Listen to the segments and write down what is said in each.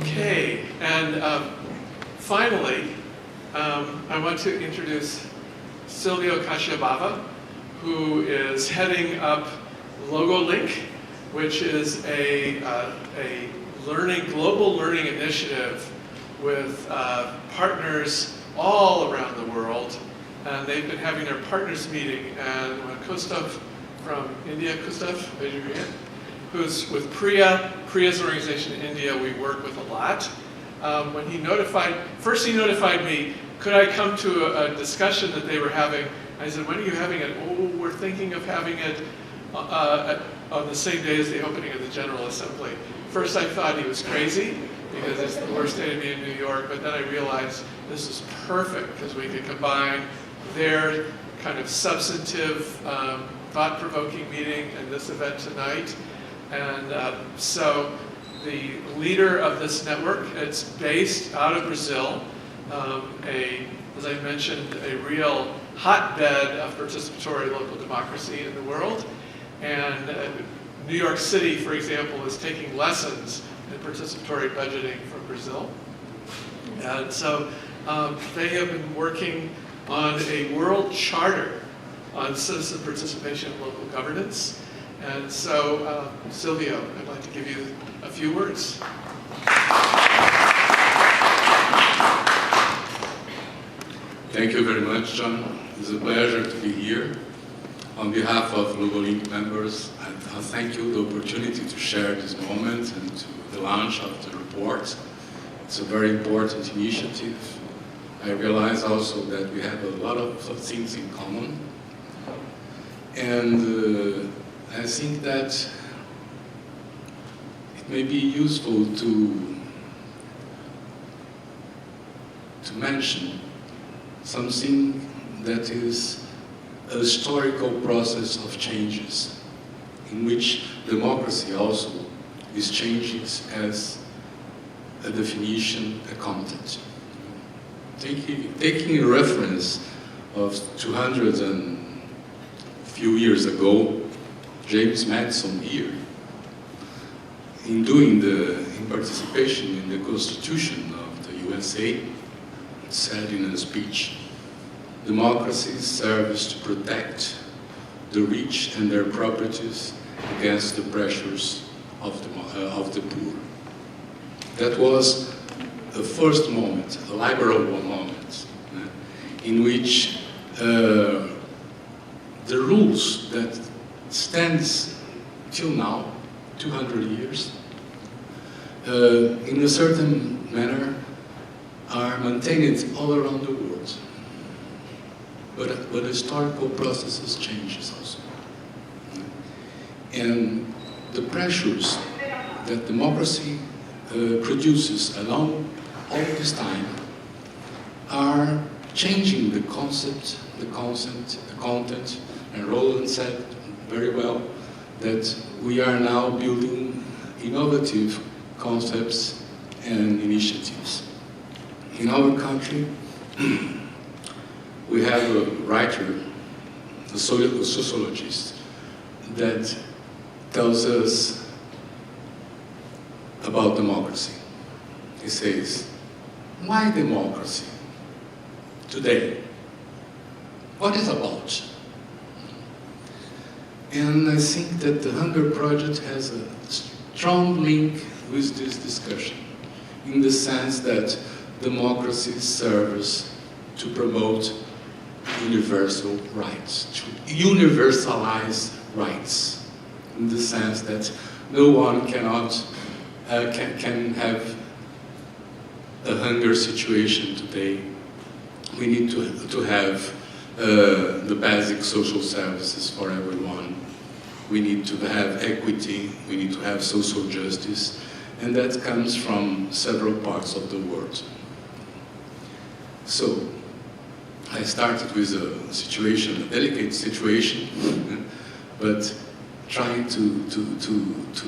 Okay, and finally, I want to introduce Silvio Caccia Bava, who is heading up LogoLink, which is a global learning initiative with partners all around the world. And they've been having their partners meeting, and when Kostov from India, Kostov, raise your hand, who's with Priya's organization in India, we work with a lot. When he notified me, could I come to a discussion that they were having? I said, when are you having it? Oh, we're thinking of having it on the same day as the opening of the General Assembly. First I thought he was crazy, because it's the worst day to be in New York, but then I realized this is perfect, because we could combine their kind of substantive, thought-provoking meeting and this event tonight. And so the leader of this network, it's based out of Brazil, as I mentioned, a real hotbed of participatory local democracy in the world. And New York City, for example, is taking lessons in participatory budgeting from Brazil. And so they have been working on a world charter on citizen participation in local governance. And so, Silvio, I'd like to give you a few words. Thank you very much, John. It's a pleasure to be here. On behalf of LogoLink members, I thank you the opportunity to share this moment and to the launch of the report. It's a very important initiative. I realize also that we have a lot of things in common. And I think that it may be useful to mention something that is a historical process of changes, in which democracy also is changing as a definition, a content. Taking a reference of 200 and few years ago, James Madison here, in participation in the Constitution of the USA, said in a speech, democracy serves to protect the rich and their properties against the pressures of the poor. That was the first moment, a liberal moment, in which the rules that stands till now, 200 years, in a certain manner, are maintained all around the world. But historical processes changes also. And the pressures that democracy produces along all this time are changing the concept, the content, and Roland said very well that we are now building innovative concepts and initiatives. In our country, we have a writer, a sociologist, that tells us about democracy. He says, why democracy today? What is it about? And I think that the Hunger Project has a strong link with this discussion, in the sense that democracy serves to promote universal rights, to universalize rights, in the sense that no one can have a hunger situation today. We need to have the basic social services for everyone. We need to have equity, we need to have social justice, and that comes from several parts of the world. So, I started with a situation, a delicate situation, but trying to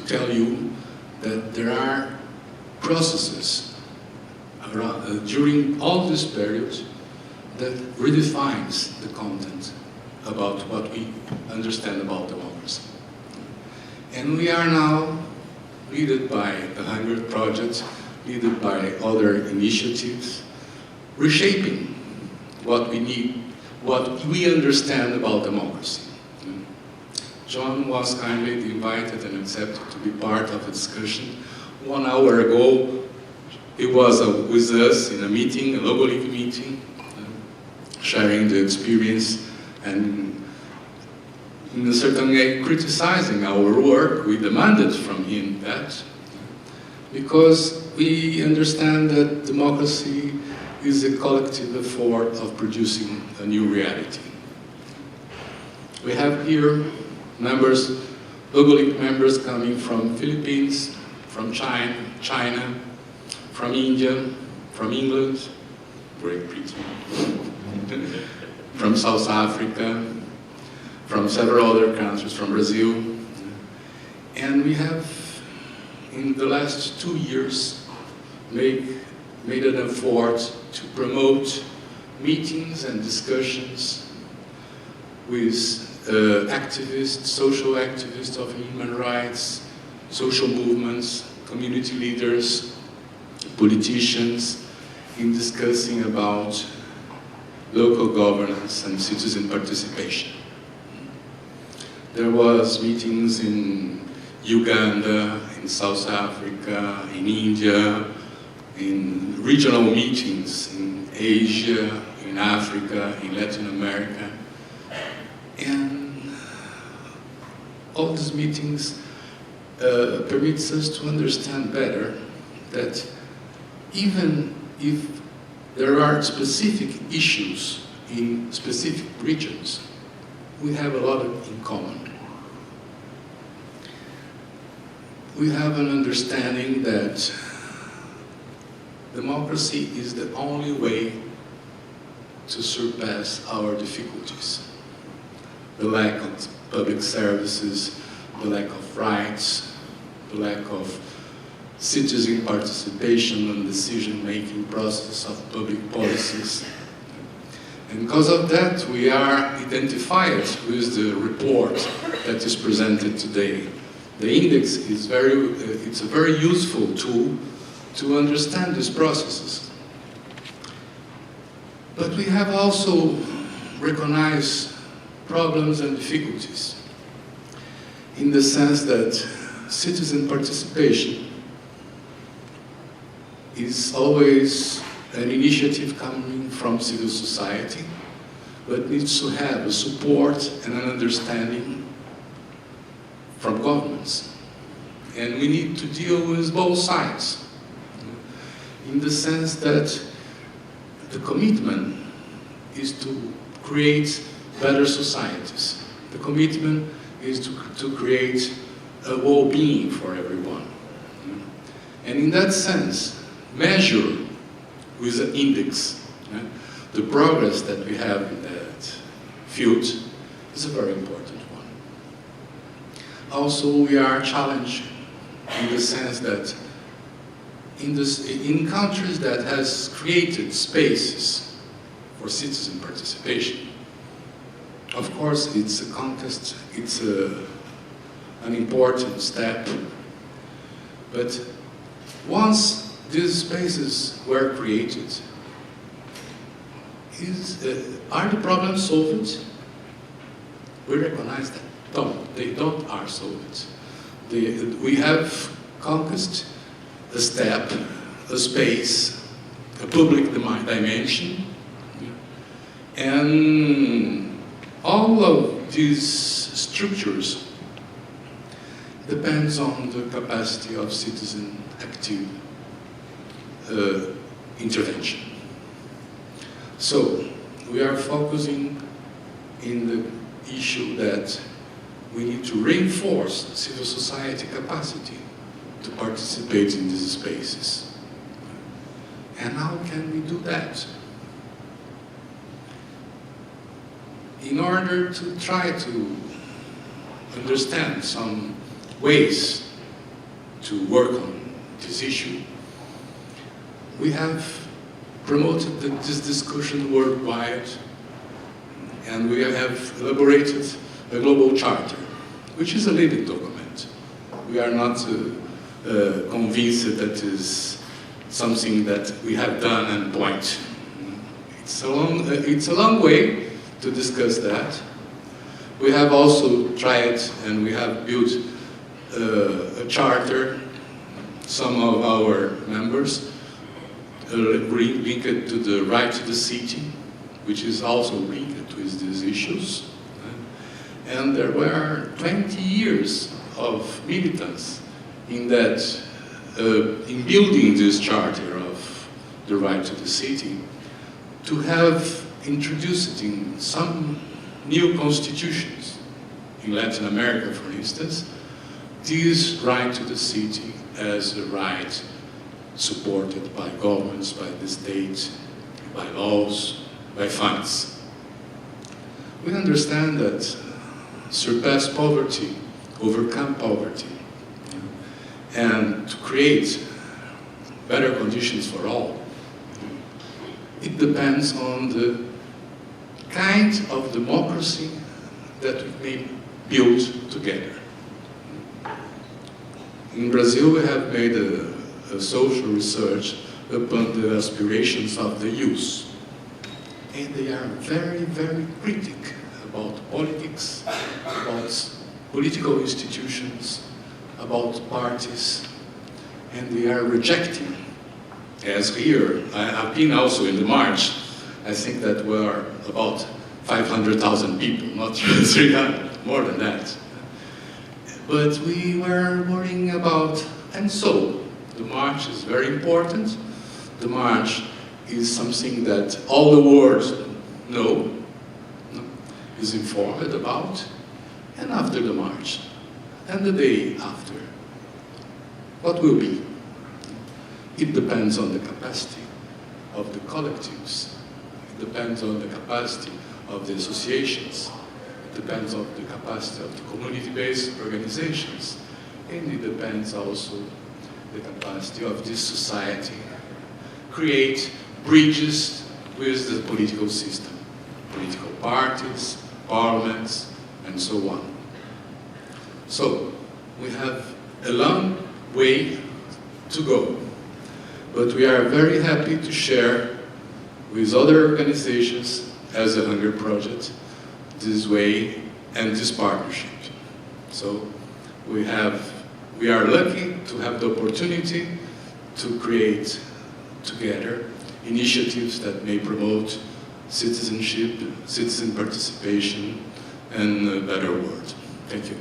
tell you that there are processes during all this period that redefines the content about what we understand about democracy. And we are now, led by the Hunger Project, led by other initiatives, reshaping what we need, what we understand about democracy. John was kindly invited and accepted to be part of the discussion. 1 hour ago, he was with us in a meeting, a LogoLink meeting, sharing the experience and in a certain way criticizing our work. We demanded from him that, because we understand that democracy is a collective effort of producing a new reality. We have here members, LogoLink members coming from Philippines, from China, from India, from England, Great Britain, from South Africa, from several other countries, from Brazil. And we have, in the last 2 years, made an effort to promote meetings and discussions with activists, social activists of human rights, social movements, community leaders, politicians, in discussing about local governance and citizen participation. There was meetings in Uganda, in South Africa, in India, in regional meetings in Asia, in Africa, in Latin America. And all these meetings permits us to understand better that even if there are specific issues in specific regions, we have a lot in common. We have an understanding that democracy is the only way to surpass our difficulties. The lack of public services, the lack of rights, the lack of citizen participation in decision-making process of public policies. And because of that, we are identified with the report that is presented today. The index is it's a very useful tool to understand these processes. But we have also recognized problems and difficulties in the sense that citizen participation is always an initiative coming from civil society, but needs to have a support and an understanding from governments. And we need to deal with both sides, in the sense that the commitment is to create better societies. The commitment is to create a well-being for everyone. And in that sense, measure with an index the progress that we have in that field is a very important one. Also, we are challenged in the sense that in countries that has created spaces for citizen participation, of course it's a contest, it's an important step, but once these spaces were created, are the problems solved? We recognize that they don't are solved. We have conquered a step, a space, a public dimension, and all of these structures depends on the capacity of citizen active intervention. So we are focusing in the issue that we need to reinforce civil society capacity to participate in these spaces. And how can we do that? In order to try to understand some ways to work on this issue, we have promoted this discussion worldwide, and we have elaborated a global charter, which is a living document. We are not convinced that is something that we have done and point. It's a long way to discuss that. We have also tried and we have built a charter. Some of our members linked to the right to the city, which is also linked with these issues. And there were 20 years of militance in that, in building this charter of the right to the city, to have introduced in some new constitutions, in Latin America, for instance, this right to the city as a right supported by governments, by the state, by laws, by funds. We understand that surpass poverty, overcome poverty, and to create better conditions for all, it depends on the kind of democracy that we may build together. In Brazil, we have made a social research upon the aspirations of the youth. And they are very, very critical about politics, about political institutions, about parties, and they are rejecting. As here, I've been also in the march. I think that were about 500,000 people, not even 300, more than that. But we were worrying about, and so, the march is very important. The march is something that all the world know, is informed about, and after the march, and the day after, what will be? It depends on the capacity of the collectives. It depends on the capacity of the associations. It depends on the capacity of the community-based organizations. And it depends also the capacity of this society create bridges with the political system, political parties, parliaments, and so on. So, we have a long way to go, but we are very happy to share with other organizations as a Hunger Project this way and this partnership. So, we are lucky to have the opportunity to create together initiatives that may promote citizenship, citizen participation, and a better world. Thank you.